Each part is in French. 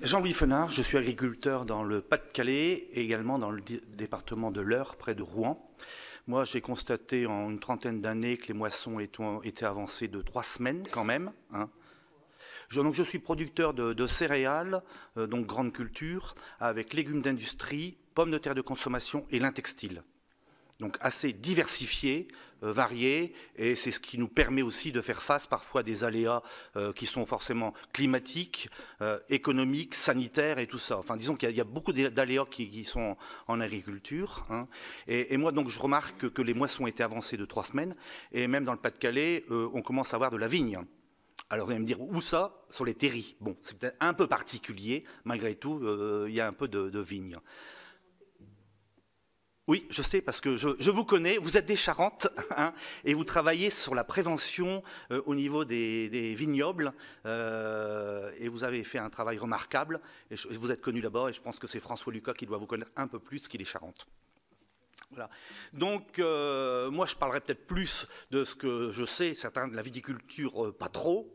Jean-Louis Fenard, je suis agriculteur dans le Pas-de-Calais et également dans le département de l'Eure, près de Rouen. Moi, j'ai constaté en une trentaine d'années que les moissons étaient avancées de 3 semaines quand même. Donc, je suis producteur de céréales, donc grande culture, avec légumes d'industrie, pommes de terre de consommation et lin textile. Donc assez diversifié, varié, et c'est ce qui nous permet aussi de faire face parfois à des aléas qui sont forcément climatiques, économiques, sanitaires et tout ça. Enfin, disons qu'il y a beaucoup d'aléas qui sont en agriculture. Et moi, donc, je remarque que les moissons étaient avancées de 3 semaines, et même dans le Pas-de-Calais, on commence à avoir de la vigne. Alors vous allez me dire, où ça? Sur les terris. Bon, c'est peut-être un peu particulier, malgré tout, il y a un peu de vigne. Oui, je sais, parce que je vous connais, vous êtes des Charentes, et vous travaillez sur la prévention au niveau des vignobles, et vous avez fait un travail remarquable, et vous êtes connu là-bas, et je pense que c'est François Lucas qui doit vous connaître un peu plus qu'il est Charentes. Voilà. Donc, moi, je parlerai peut-être plus de ce que je sais, certains de la viticulture, pas trop.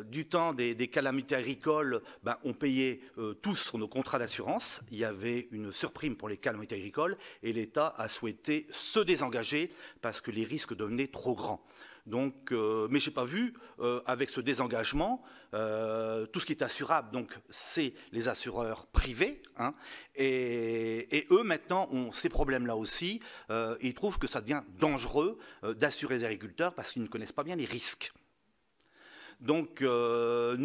Du temps des calamités agricoles, on payait tous sur nos contrats d'assurance. Il y avait une surprime pour les calamités agricoles et l'État a souhaité se désengager parce que les risques devenaient trop grands. Donc, mais je n'ai pas vu, avec ce désengagement, tout ce qui est assurable, donc c'est les assureurs privés, et eux maintenant ont ces problèmes-là aussi, ils trouvent que ça devient dangereux d'assurer les agriculteurs parce qu'ils ne connaissent pas bien les risques. Donc, nous,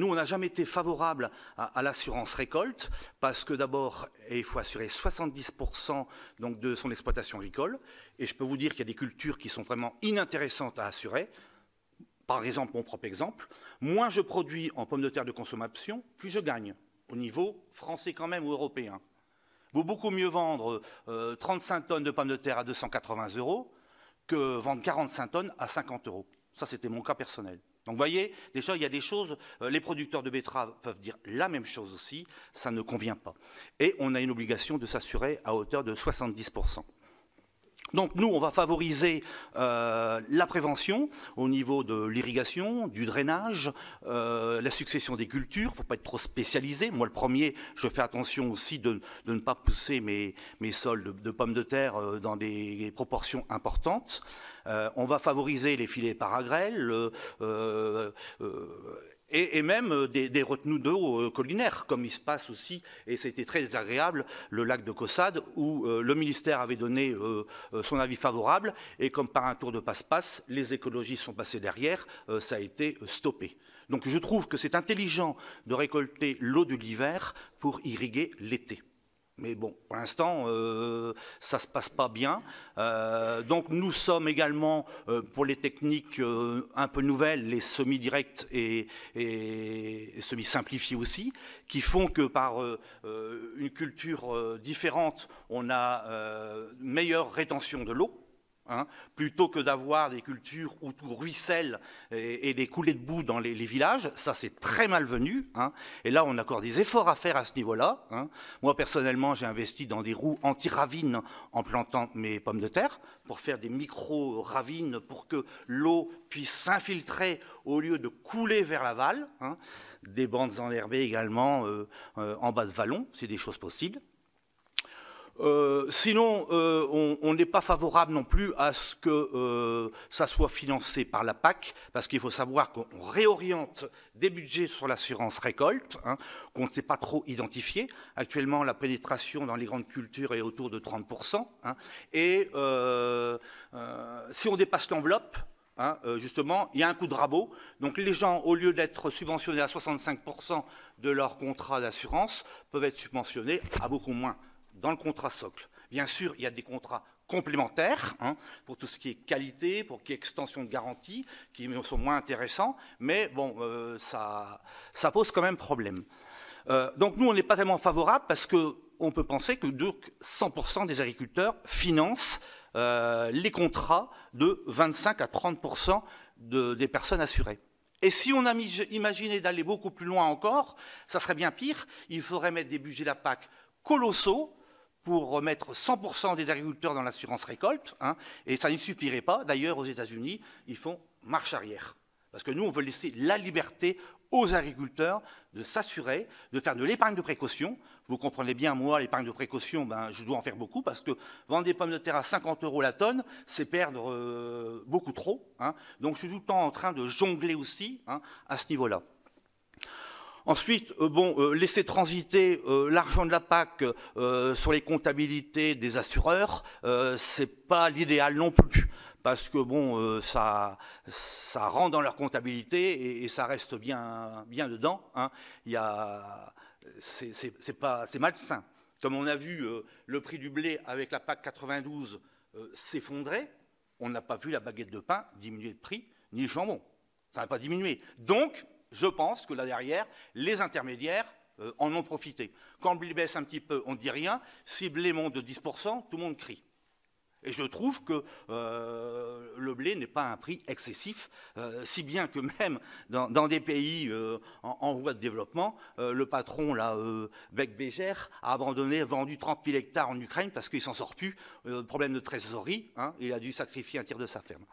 on n'a jamais été favorable à l'assurance récolte, parce que d'abord, il faut assurer 70% donc, de son exploitation agricole, et je peux vous dire qu'il y a des cultures qui sont vraiment inintéressantes à assurer. Par exemple, mon propre exemple, moins je produis en pommes de terre de consommation, plus je gagne, au niveau français quand même ou européen. Il vaut beaucoup mieux vendre 35 tonnes de pommes de terre à 280 € que vendre 45 tonnes à 50 €. Ça, c'était mon cas personnel. Donc, vous voyez, déjà, il y a des choses, les producteurs de betteraves peuvent dire la même chose aussi, ça ne convient pas. Et on a une obligation de s'assurer à hauteur de 70%. Donc, nous, on va favoriser la prévention au niveau de l'irrigation, du drainage, la succession des cultures. Il ne faut pas être trop spécialisé. Moi, le premier, je fais attention aussi de ne pas pousser mes sols de pommes de terre dans des proportions importantes. On va favoriser les filets paragrèles et même des retenues d'eau collinaires, comme il se passe aussi, et c'était très désagréable, le lac de Caussade, où le ministère avait donné son avis favorable, et comme par un tour de passe-passe, les écologistes sont passés derrière, ça a été stoppé. Donc je trouve que c'est intelligent de récolter l'eau de l'hiver pour irriguer l'été. Mais bon, pour l'instant, ça ne se passe pas bien. Donc nous sommes également, pour les techniques un peu nouvelles, les semis-directs et semis-simplifiés aussi, qui font que par une culture différente, on a meilleure rétention de l'eau. Plutôt que d'avoir des cultures où tout ruisselle et des coulées de boue dans les villages, ça c'est très malvenu. Et là, on a encore des efforts à faire à ce niveau-là. Moi, personnellement, j'ai investi dans des roues anti-ravines en plantant mes pommes de terre pour faire des micro-ravines pour que l'eau puisse s'infiltrer au lieu de couler vers l'aval. Des bandes enherbées également en bas de vallon, c'est des choses possibles. Sinon, on n'est pas favorable non plus à ce que ça soit financé par la PAC, parce qu'il faut savoir qu'on réoriente des budgets sur l'assurance récolte, qu'on ne sait pas trop identifier. Actuellement, la pénétration dans les grandes cultures est autour de 30%. Et si on dépasse l'enveloppe, justement, il y a un coup de rabot. Donc les gens, au lieu d'être subventionnés à 65% de leur contrat d'assurance, peuvent être subventionnés à beaucoup moins dans le contrat socle. Bien sûr, il y a des contrats complémentaires pour tout ce qui est qualité, pour qui est extension de garantie, qui sont moins intéressants, mais bon, ça pose quand même problème. Donc nous, on n'est pas tellement favorable parce qu'on peut penser que 100% des agriculteurs financent les contrats de 25 à 30% des personnes assurées. Et si on a imaginé d'aller beaucoup plus loin encore, ça serait bien pire. Il faudrait mettre des budgets de la PAC colossaux pour remettre 100% des agriculteurs dans l'assurance récolte, et ça ne suffirait pas. D'ailleurs, aux États-Unis, ils font marche arrière. Parce que nous, on veut laisser la liberté aux agriculteurs de s'assurer, de faire de l'épargne de précaution. Vous comprenez bien, moi, l'épargne de précaution, ben, je dois en faire beaucoup parce que vendre des pommes de terre à 50 € la tonne, c'est perdre beaucoup trop, hein. Donc, je suis tout le temps en train de jongler aussi, hein, à ce niveau-là. Ensuite, laisser transiter l'argent de la PAC sur les comptabilités des assureurs, c'est pas l'idéal non plus. Parce que ça rentre dans leur comptabilité et ça reste bien dedans, hein. C'est malsain. Comme on a vu le prix du blé avec la PAC 92 s'effondrer, on n'a pas vu la baguette de pain diminuer de prix, ni le jambon. Ça n'a pas diminué. Donc, je pense que là derrière, les intermédiaires en ont profité. Quand le blé baisse un petit peu, on ne dit rien. Si le blé monte de 10%, tout le monde crie. Et je trouve que le blé n'est pas un prix excessif, si bien que même dans des pays en voie de développement, le patron, là, Bec Béger, a vendu 30 000 hectares en Ukraine parce qu'il ne s'en sort plus. Problème de trésorerie, hein, il a dû sacrifier un tiers de sa ferme.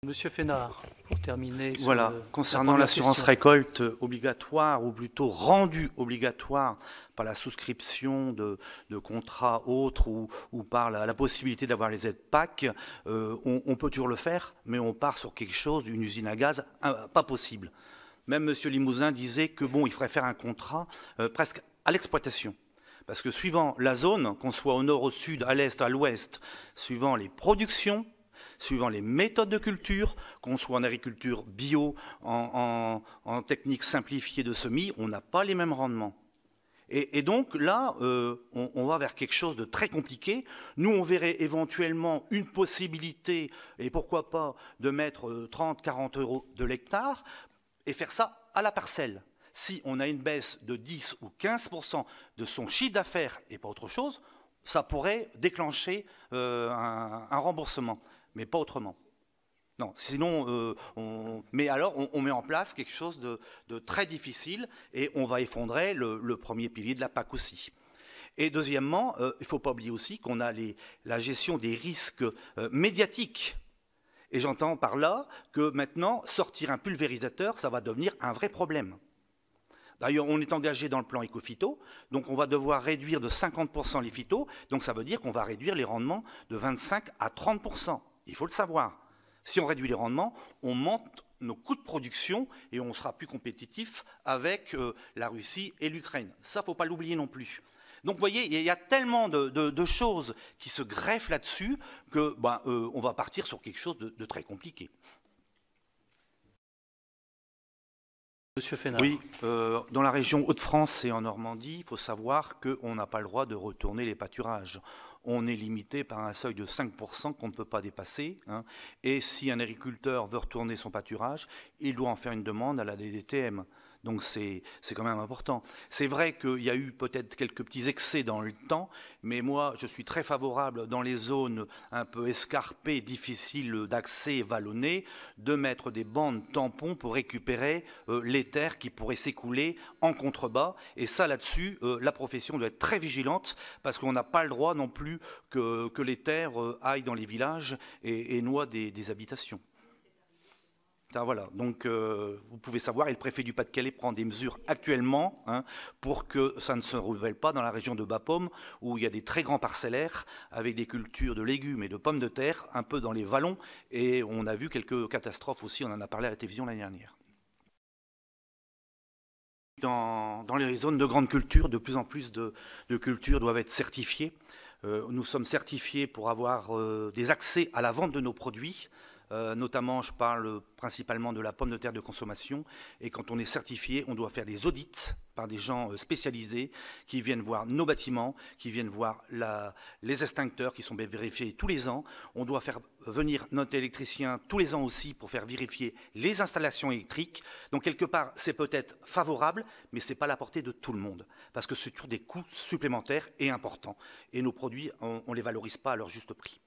Monsieur Fénard, pour terminer. Voilà, concernant l'assurance récolte obligatoire, ou plutôt rendue obligatoire par la souscription de contrats autres ou par la possibilité d'avoir les aides PAC, on peut toujours le faire, mais on part sur quelque chose, d'une usine à gaz, pas possible. Même M. Limousin disait que il faudrait faire un contrat presque à l'exploitation. Parce que suivant la zone, qu'on soit au nord, au sud, à l'est, à l'ouest, suivant les productions, suivant les méthodes de culture, qu'on soit en agriculture bio, en technique simplifiée de semis, on n'a pas les mêmes rendements. Et donc là, on va vers quelque chose de très compliqué. Nous, on verrait éventuellement une possibilité, et pourquoi pas, de mettre 30-40 € de l'hectare et faire ça à la parcelle. Si on a une baisse de 10 ou 15% de son chiffre d'affaires et pas autre chose, ça pourrait déclencher un remboursement. Mais pas autrement. Non, sinon, mais alors on met en place quelque chose de très difficile et on va effondrer le premier pilier de la PAC aussi. Et deuxièmement, il ne faut pas oublier aussi qu'on a la gestion des risques médiatiques. Et j'entends par là que maintenant, sortir un pulvérisateur, ça va devenir un vrai problème. D'ailleurs, on est engagé dans le plan éco-phyto, donc on va devoir réduire de 50% les phytos, donc ça veut dire qu'on va réduire les rendements de 25 à 30%. Il faut le savoir. Si on réduit les rendements, on monte nos coûts de production et on sera plus compétitif avec la Russie et l'Ukraine. Ça, il ne faut pas l'oublier non plus. Donc, vous voyez, il y a tellement de choses qui se greffent là-dessus que on va partir sur quelque chose de très compliqué. Monsieur Fénard. Oui, dans la région Hauts-de-France et en Normandie, il faut savoir qu'on n'a pas le droit de retourner les pâturages. On est limité par un seuil de 5% qu'on ne peut pas dépasser, hein. Et si un agriculteur veut retourner son pâturage, il doit en faire une demande à la DDTM. Donc c'est quand même important. C'est vrai qu'il y a eu peut-être quelques petits excès dans le temps, mais moi je suis très favorable dans les zones un peu escarpées, difficiles d'accès et vallonnées, de mettre des bandes tampons pour récupérer les terres qui pourraient s'écouler en contrebas. Et ça là-dessus, la profession doit être très vigilante parce qu'on n'a pas le droit non plus que les terres aillent dans les villages et noient des habitations. Voilà, donc vous pouvez savoir, et le préfet du Pas-de-Calais prend des mesures actuellement, hein, pour que ça ne se renouvelle pas dans la région de Bapaume, où il y a des très grands parcellaires avec des cultures de légumes et de pommes de terre, un peu dans les vallons, et on a vu quelques catastrophes aussi, on en a parlé à la télévision l'année dernière. Dans les zones de grande culture, de plus en plus de cultures doivent être certifiées. Nous sommes certifiés pour avoir des accès à la vente de nos produits. Notamment, je parle principalement de la pomme de terre de consommation. Et quand on est certifié, on doit faire des audits par des gens spécialisés qui viennent voir nos bâtiments, qui viennent voir les extincteurs qui sont vérifiés tous les ans. On doit faire venir notre électricien tous les ans aussi pour faire vérifier les installations électriques. Donc, quelque part, c'est peut-être favorable, mais ce n'est pas à la portée de tout le monde. Parce que c'est toujours des coûts supplémentaires et importants. Et nos produits, on ne les valorise pas à leur juste prix.